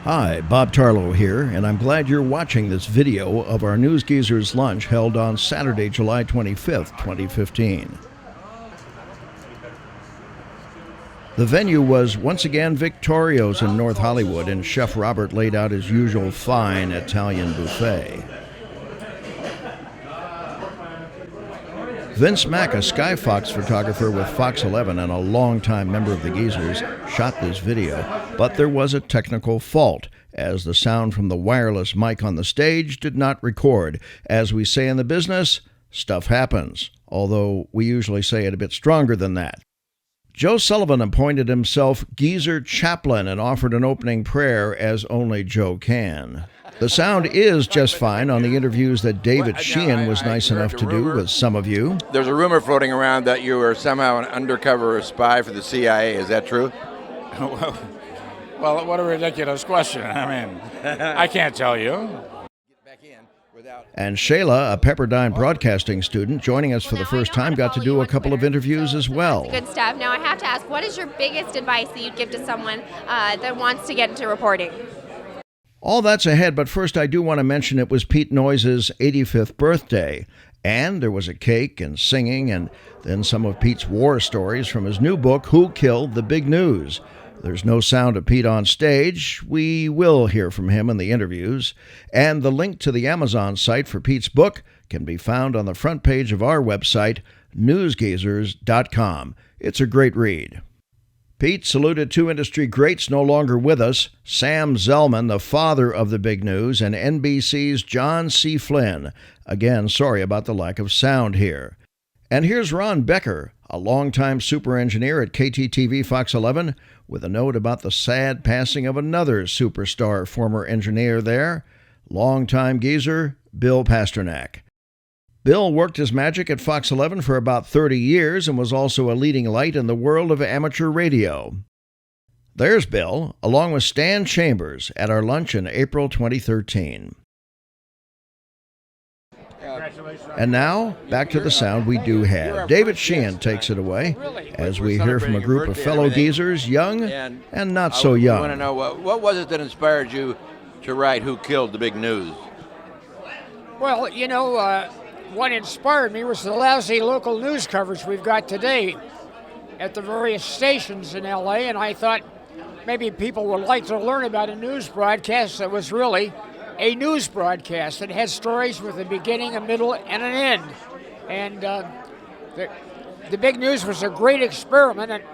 Hi, Bob Tarlow here, and I'm glad you're watching this video of our News Geezers lunch held on Saturday, July 25th, 2015. The venue was once again Victorio's in North Hollywood, and Chef Robert laid out his usual fine Italian buffet. Vince Mack, a Sky Fox photographer with Fox 11 and a longtime member of the Geezers, shot this video, but there was a technical fault, as the sound from the wireless mic on the stage did not record. As we say in the business, stuff happens, although we usually say it a bit stronger than that. Joe Sullivan appointed himself Geezer Chaplain and offered an opening prayer as only Joe can. The sound is just fine on the interviews that David Sheehan was nice enough to do with some of you. There's a rumor floating around that you were somehow an undercover spy for the CIA. Is that true? Well, what a ridiculous question. I mean, I can't tell you. And Shayla, a Pepperdine Broadcasting student, joining us for the first time, got to do a couple of interviews as well. Good stuff. Now I have to ask, what is your biggest advice that you'd give to someone that wants to get into reporting? All that's ahead, but first I do want to mention it was Pete Noyes' 85th birthday. And there was a cake and singing, and then some of Pete's war stories from his new book, Who Killed the Big News? There's no sound of Pete on stage. We will hear from him in the interviews. And the link to the Amazon site for Pete's book can be found on the front page of our website, newsgeezers.com. It's a great read. Pete saluted two industry greats no longer with us, Sam Zellman, the father of the big news, and NBC's John C. Flynn. Again, sorry about the lack of sound here. And here's Ron Becker, a longtime super engineer at KTTV Fox 11, with a note about the sad passing of another superstar former engineer there, longtime geezer Bill Pasternak. Bill worked his magic at Fox 11 for about 30 years and was also a leading light in the world of amateur radio. There's Bill, along with Stan Chambers, at our lunch in April 2013. And now, back to the sound we do have. David Sheehan takes it away, as we hear from a group of fellow geezers, young and not so young. I want to know, what was it that inspired you to write Who Killed the Big News? Well, you know, what inspired me was the lousy local news coverage we've got today at the various stations in L.A., and I thought maybe people would like to learn about a news broadcast that was really a news broadcast that had stories with a beginning, a middle, and an end. And the Big News was a great experiment, and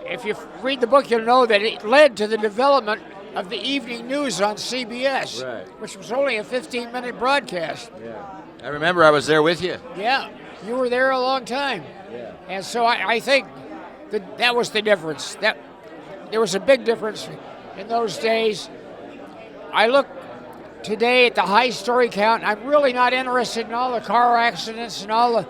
if you read the book, you'll know that it led to the development of the evening news on CBS, right, which was only a 15-minute broadcast. Yeah. I remember I was there with you. Yeah, you were there a long time. Yeah. And so I think that was the difference. That there was a big difference in those days. I look today at the high story count. I'm really not interested in all the car accidents and all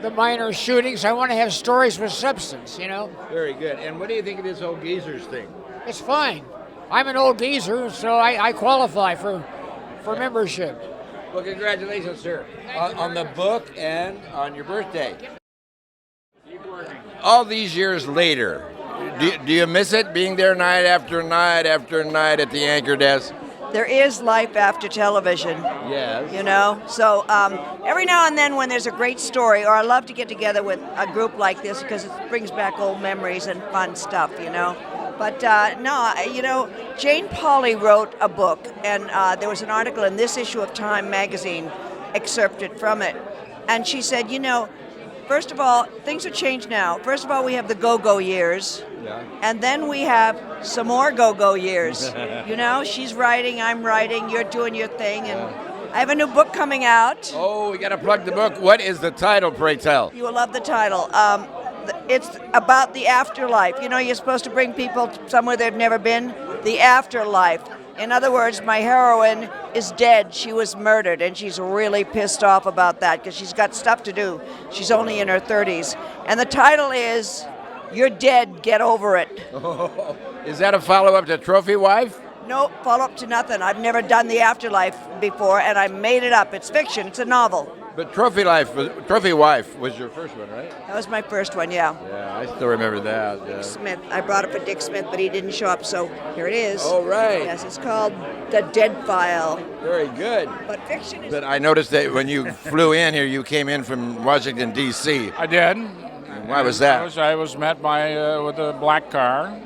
the minor shootings. I want to have stories with substance, you know. Very good. And what do you think of this old geezers thing? It's fine. I'm an old geezer, so I qualify for membership. Well, congratulations, sir, on the book and on your birthday. All these years later, do you miss it, being there night after night after night at the anchor desk? There is life after television. Yes. You know, so every now and then when there's a great story, or I love to get together with a group like this because it brings back old memories and fun stuff, you know. But no, you know, Jane Pauley wrote a book, and there was an article in this issue of Time magazine excerpted from it. And she said, you know, first of all, things have changed now. First of all, we have the go-go years. Yeah. And then we have some more go-go years. You know, she's writing, I'm writing, you're doing your thing. And I have a new book coming out. Oh, we got to plug the book. What is the title, pray tell? You will love the title. It's about the afterlife. You know, you're supposed to bring people somewhere they've never been. The afterlife. In other words, my heroine is dead. She was murdered, and she's really pissed off about that because she's got stuff to do. She's only in her 30s. And the title is, You're Dead, Get Over It. Oh, is that a follow-up to Trophy Wife? No, follow-up to nothing. I've never done the afterlife before, and I made it up. It's fiction. It's a novel. But Trophy Wife was your first one, right? That was my first one, yeah. Yeah, I still remember that. Dick Smith. I brought it for Dick Smith, but he didn't show up, so here it is. Oh, right. Yes, it's called The Dead File. Very good. But fiction is. But I noticed that when you flew in here, you came in from Washington, D.C. I did. Why was that? I was met by with a black car.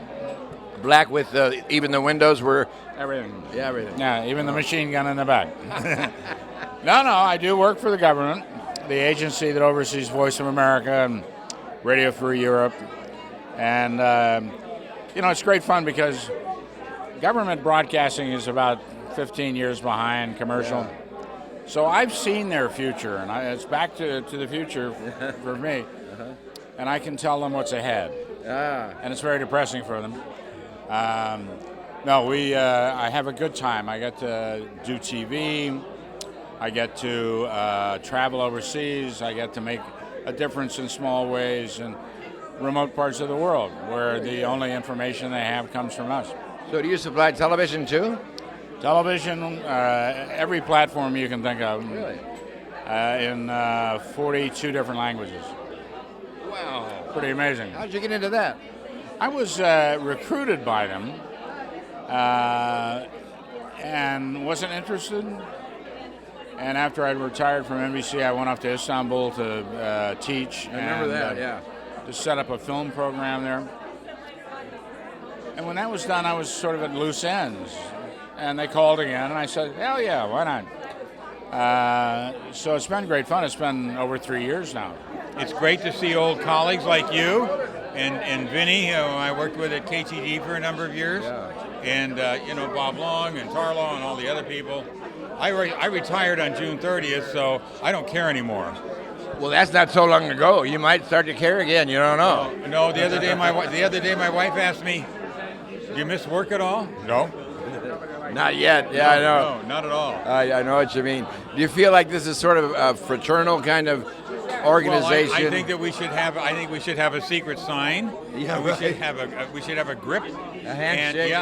Black with even the windows were everything. Yeah, everything. Yeah, even the machine gun in the back. No, I do work for the government, the agency that oversees Voice of America and Radio Free Europe. And, it's great fun because government broadcasting is about 15 years behind commercial. Yeah. So I've seen their future, and it's back to the future for me. And I can tell them what's ahead. And it's very depressing for them. I have a good time. I get to do TV. I get to travel overseas. I get to make a difference in small ways in remote parts of the world where the only information they have comes from us. So do you supply television too? Television, every platform you can think of. Really? In 42 different languages. Wow. Pretty amazing. How'd you get into that? I was recruited by them and wasn't interested. And after I retired from NBC, I went off to Istanbul to teach. I remember that, yeah. To set up a film program there. And when that was done, I was sort of at loose ends. And they called again, and I said, hell yeah, why not? So it's been great fun. It's been over 3 years now. It's great to see old colleagues like you and Vinny, who I worked with at KTD for a number of years, and Bob Long and Tarlo and all the other people. I retired on June 30th, so I don't care anymore. Well, that's not so long ago. You might start to care again. You don't know. No, the other day my wife asked me, "Do you miss work at all?" No. Not yet. Yeah, I know. No, not at all. I know what you mean. Do you feel like this is sort of a fraternal kind of organization? Well, I think that we should have. I think we should have a secret sign. Yeah, we right. should have a grip. A handshake.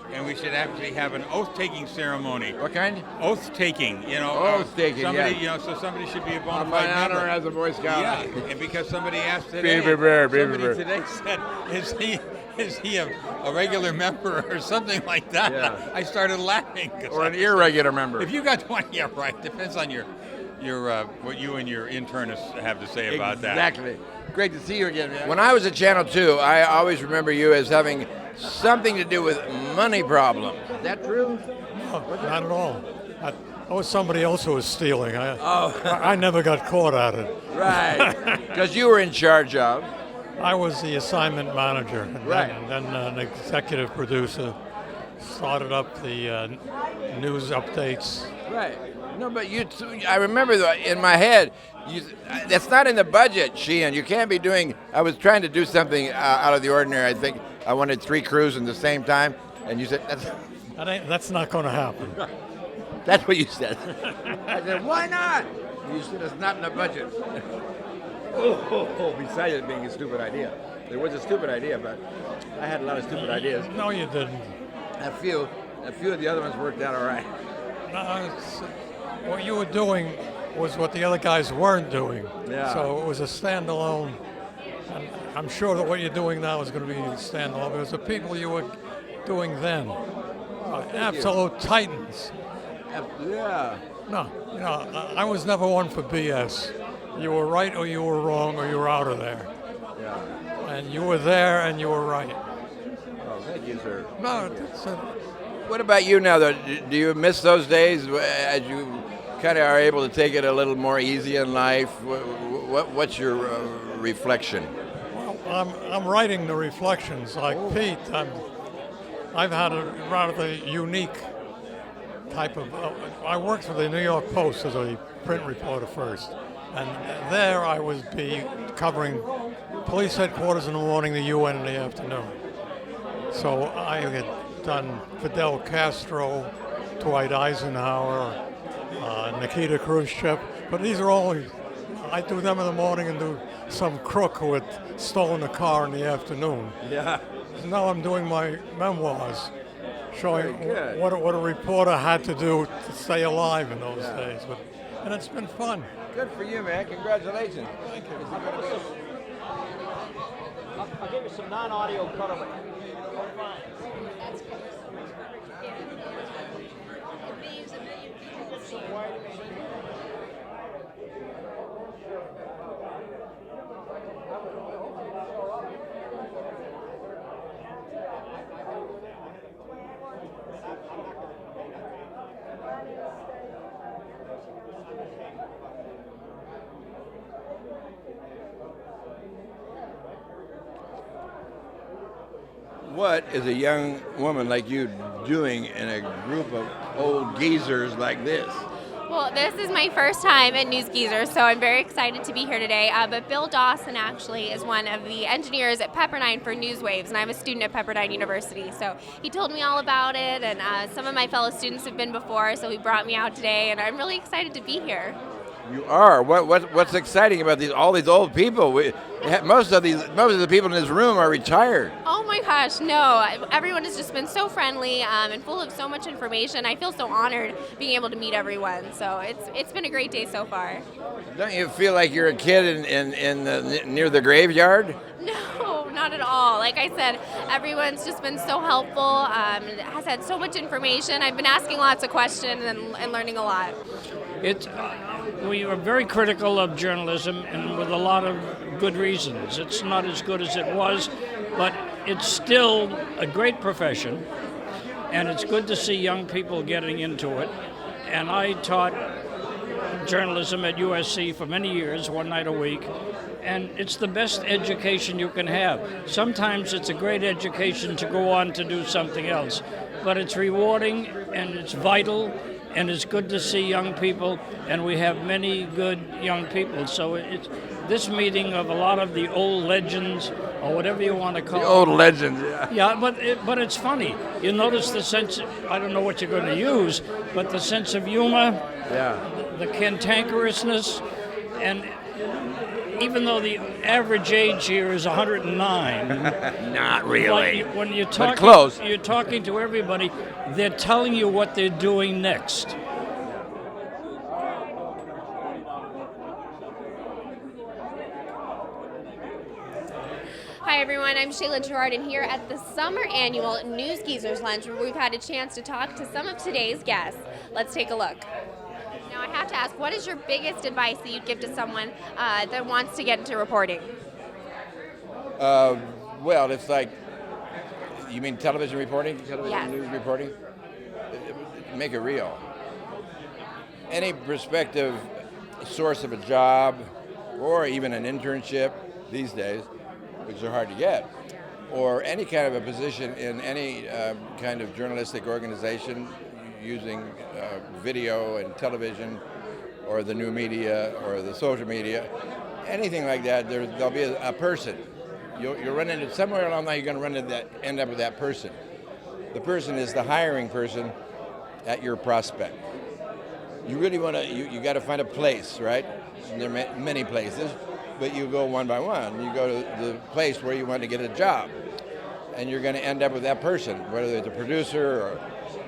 And we should actually have an oath-taking ceremony. What kind? Oath-taking. Oath-taking. Somebody, yeah. So somebody should be a bona My fide honor member. as a Boy Scout. Yeah, and because somebody asked today. Somebody today said, "Is he a regular member or something like that?" Yeah. I started laughing. Or an irregular member. If you got one, yeah, right. Depends on your what you and your internists have to say about that. Exactly. Great to see you again, man. When I was at Channel 2, I always remember you as having something to do with money problems. Is that true? No, not at all. I was somebody else who was stealing. I never got caught at it. Right. Because you were in charge of. I was the assignment manager, and Right. then an executive producer. Started up the news updates. Right. No, but I remember in my head, that's not in the budget, Sheehan. You can't be doing. I was trying to do something out of the ordinary. I think I wanted 3 crews at the same time, and you said That's not going to happen. That's what you said. I said, why not? You said it's not in the budget. Besides it being a stupid idea, there was a stupid idea, but I had a lot of stupid ideas. No, you didn't. A few of the other ones worked out all right. No, what you were doing was what the other guys weren't doing. Yeah. So it was a standalone. And I'm sure that what you're doing now is going to be standalone because the people you were doing then are absolute titans. Yeah. No, I was never one for BS. You were right or you were wrong or you were out of there. Yeah. And you were there and you were right. Oh, thank you, sir. No, What about you now, though? Do you miss those days as you kind of are able to take it a little more easy in life? What's your reflection? well, I'm writing the reflections like Pete. I've had a rather unique type of. I worked for the New York Post as a print reporter first, and there I would be covering police headquarters in the morning, the UN in the afternoon. So I had done Fidel Castro, Dwight Eisenhower, Nikita Khrushchev, but these are all, I do them in the morning and do some crook who had stolen a car in the afternoon. Yeah. Now I'm doing my memoirs, showing Very good. what a reporter had to do to stay alive in those days. But and it's been fun. Good for you, man. Congratulations. Thank you. I'll give you some non-audio color. What is a young woman like you doing in a group of old geezers like this? Well, this is my first time at News Geezers, so I'm very excited to be here today. But Bill Dawson actually is one of the engineers at Pepperdine for Newswaves, and I'm a student at Pepperdine University. So he told me all about it, and some of my fellow students have been before, so he brought me out today, and I'm really excited to be here. You are. What's exciting about all these old people? Most of the people in this room are retired. Oh my gosh, no. Everyone has just been so friendly and full of so much information. I feel so honored being able to meet everyone. So it's been a great day so far. Don't you feel like you're a kid near the graveyard? No, not at all. Like I said, everyone's just been so helpful, has had so much information. I've been asking lots of questions and learning a lot. We are very critical of journalism, and with a lot of good reasons. It's not as good as it was, but it's still a great profession, and it's good to see young people getting into it. And I taught journalism at USC for many years, one night a week, and it's the best education you can have. Sometimes it's a great education to go on to do something else, but it's rewarding and it's vital. And it's good to see young people, and we have many good young people. So it's this meeting of a lot of the old legends, or whatever you want to call it. The old legends, yeah. Yeah, but it's funny. You notice the sense, I don't know what you're going to use, but the sense of humor, the cantankerousness, and even though the average age here is 109, not really. When you're but close. You're talking to everybody, they're telling you what they're doing next. Hi everyone, I'm Shayla Gerard, and here at the summer annual News Geezers Lunch, where we've had a chance to talk to some of today's guests. Let's take a look. Now I have to ask, what is your biggest advice that you'd give to someone that wants to get into reporting? Well, it's like, you mean television reporting? Yes. News reporting? Make it real. Any prospective source of a job or even an internship these days, which are hard to get, or any kind of a position in any kind of journalistic organization using video and television or the new media or the social media, anything like that, there'll be a person. You'll run into, somewhere along the line, you're going to end up with that person. The person is the hiring person at your prospect. You really want to, you got to find a place, right? And there are many places, but you go one by one. You go to the place where you want to get a job, and you're going to end up with that person, whether it's a producer or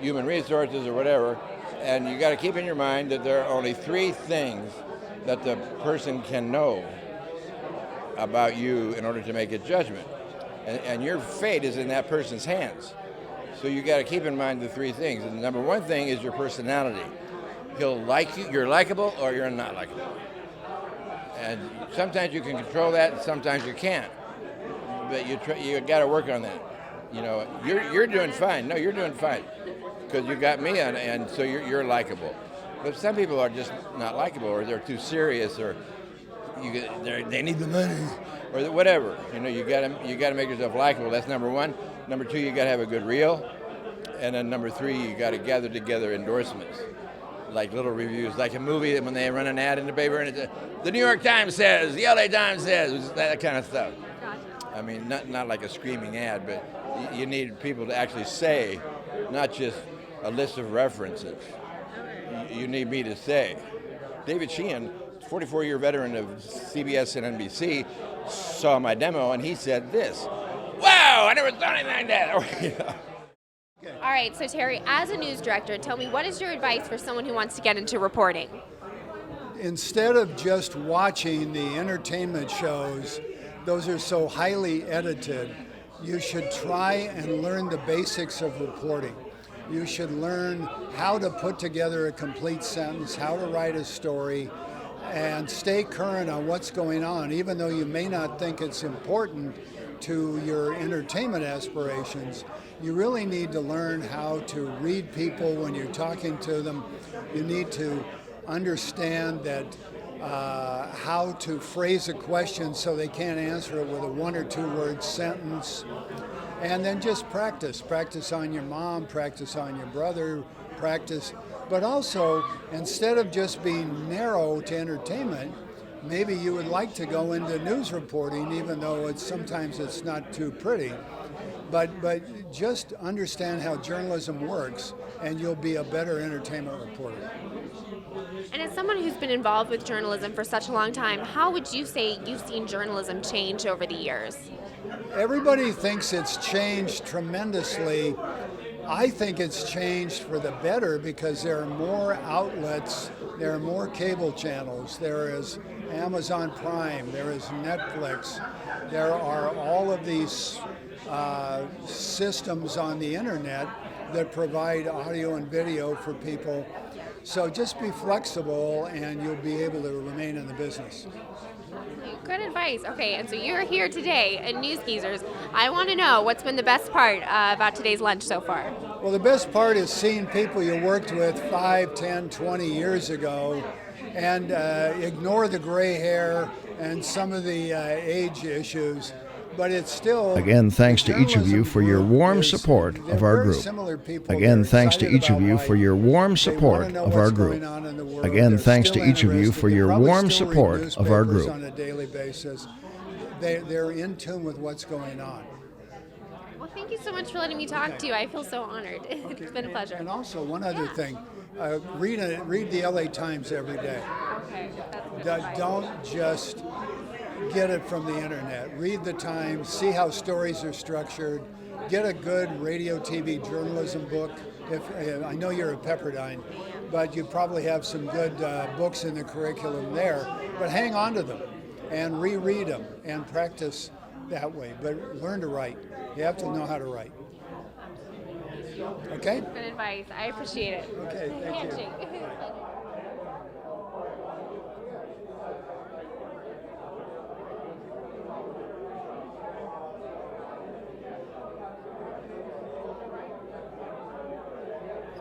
human resources or whatever. And you got to keep in your mind that there are only 3 things that the person can know about you in order to make a judgment. And your fate is in that person's hands. So you got to keep in mind the 3 things. And the number 1 thing is your personality. He'll like you, you're likable, or you're not likable. And sometimes you can control that, and sometimes you can't. But you got to work on that. You know, you're doing fine. No, you're doing fine, because you got me, and so you're likable. But some people are just not likable, or they're too serious, or they need the money, or whatever. You know, you got to make yourself likable. That's number 1. Number 2, you got to have a good reel, and then number 3, you got to gather together endorsements, like little reviews, like a movie when they run an ad in the paper and it's the New York Times says, the LA Times says, that kind of stuff. Gotcha. I mean, not like a screaming ad, but you need people to actually say, not just a list of references. You need me to say. David Sheehan, 44-year veteran of CBS and NBC, saw my demo and he said this, "Wow, I never thought anything like that." All right, so Terry, as a news director, tell me, what is your advice for someone who wants to get into reporting? instead of just watching the entertainment shows, those are so highly edited, you should try and learn the basics of reporting. You should learn how to put together a complete sentence, how to write a story, and stay current on what's going on, even though you may not think it's important to your entertainment aspirations. You really need to learn how to read people when you're talking to them. You need to understand that how to phrase a question so they can't answer it with a 1 or 2 word sentence. And then just practice. Practice on your mom, practice on your brother, practice. But also, instead of just being narrow to entertainment, maybe you would like to go into news reporting, even though sometimes it's not too pretty. But just understand how journalism works, and you'll be a better entertainment reporter. And as someone who's been involved with journalism for such a long time, how would you say you've seen journalism change over the years? Everybody thinks it's changed tremendously. I think it's changed for the better because there are more outlets, there are more cable channels, there is Amazon Prime, there is Netflix, there are all of these systems on the internet that provide audio and video for people. So just be flexible and you'll be able to remain in the business. Good advice. Okay, and so you're here today at Newsgeezers. I want to know what's been the best part about today's lunch so far. Well, the best part is seeing people you worked with 5, 10, 20 years ago and ignore the gray hair and some of the age issues. But it's still... Again, thanks to each of you for your warm support of our group. Again, thanks to each of you for your warm support of our group. Again, thanks to each of you for your warm support of our group. On a daily basis, they're in tune with what's going on. Well, thank you so much for letting me talk to you. I feel so honored. It's been a pleasure. And also, one other thing, read the LA Times every day. Okay. Don't just get it from the internet. Read the Times, see how stories are structured, get a good radio, TV journalism book. I know you're at Pepperdine, but you probably have some good books in the curriculum there, but hang on to them and reread them and practice that way. But learn to write. You have to know how to write. Okay? Good advice. I appreciate it. Okay, thank you.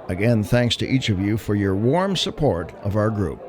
Again, thanks to each of you for your warm support of our group.